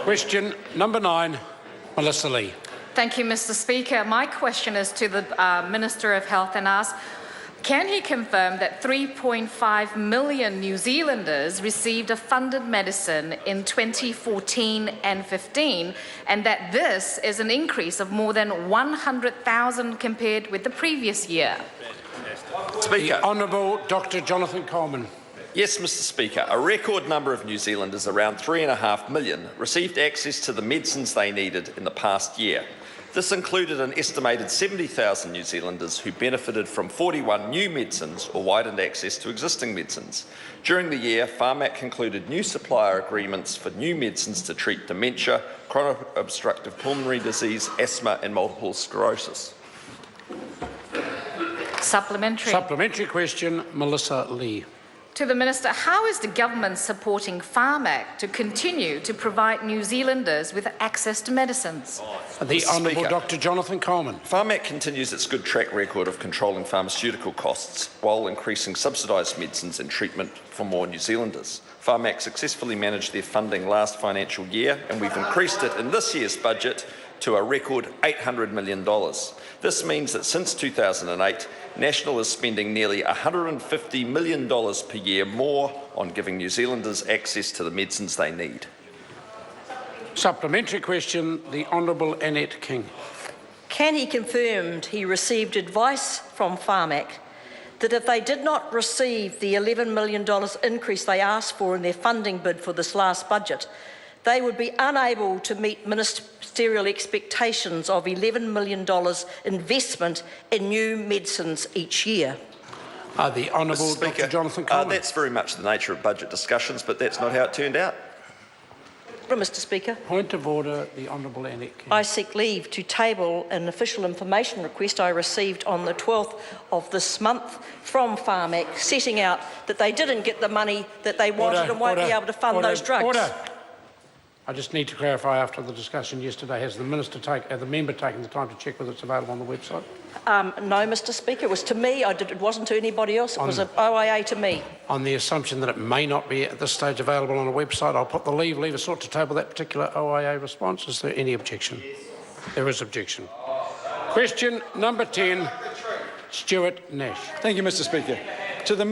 Question number 9, Melissa Lee. Thank you, Mr. Speaker. My question is to the Minister of Health and asks, can he confirm that 3.5 million New Zealanders received a funded medicine in 2014 and 15, and that this is an increase of more than 100,000 compared with the previous year? Speaker. The Honourable Dr. Jonathan Coleman. Yes, Mr. Speaker. A record number of New Zealanders, around 3.5 million, received access to the medicines they needed in the past year. This included an estimated 70,000 New Zealanders who benefited from 41 new medicines or widened access to existing medicines. During the year, Pharmac concluded new supplier agreements for new medicines to treat dementia, chronic obstructive pulmonary disease, asthma and multiple sclerosis. Supplementary. Supplementary question, Melissa Lee. To the Minister, how is the government supporting Pharmac to continue to provide New Zealanders with access to medicines? The Mr. Honourable Speaker. Dr. Jonathan Coleman. Pharmac continues its good track record of controlling pharmaceutical costs while increasing subsidised medicines and treatment for more New Zealanders. Pharmac successfully managed their funding last financial year, and we've increased it in this year's budget to a record $800 million. This means that since 2008, National is spending nearly $150 million per year more on giving New Zealanders access to the medicines they need. Supplementary question, the Honourable Annette King. Can he confirm he received advice from Pharmac that if they did not receive the $11 million increase they asked for in their funding bid for this last budget, they would be unable to meet ministerial expectations of $11 million investment in new medicines each year? The Honourable Dr. Jonathan Coleman. That's very much the nature of budget discussions, but that's not how it turned out. Mr. Speaker. Point of order, the Honourable Annette King. I seek leave to table an official information request I received on the 12th of this month from Pharmac, setting out that they didn't get the money that they wanted and won't be able to fund those drugs. I just need to clarify, after the discussion yesterday, has the member taken the time to check whether it's available on the website? No, Mr. Speaker. It was to me. It wasn't to anybody else. It was an OIA to me. On the assumption that it may not be at this stage available on a website, I'll put the leave sought to table that particular OIA response. Is there any objection? There is objection. Question number 10, Stuart Nash. Thank you, Mr. Speaker. To the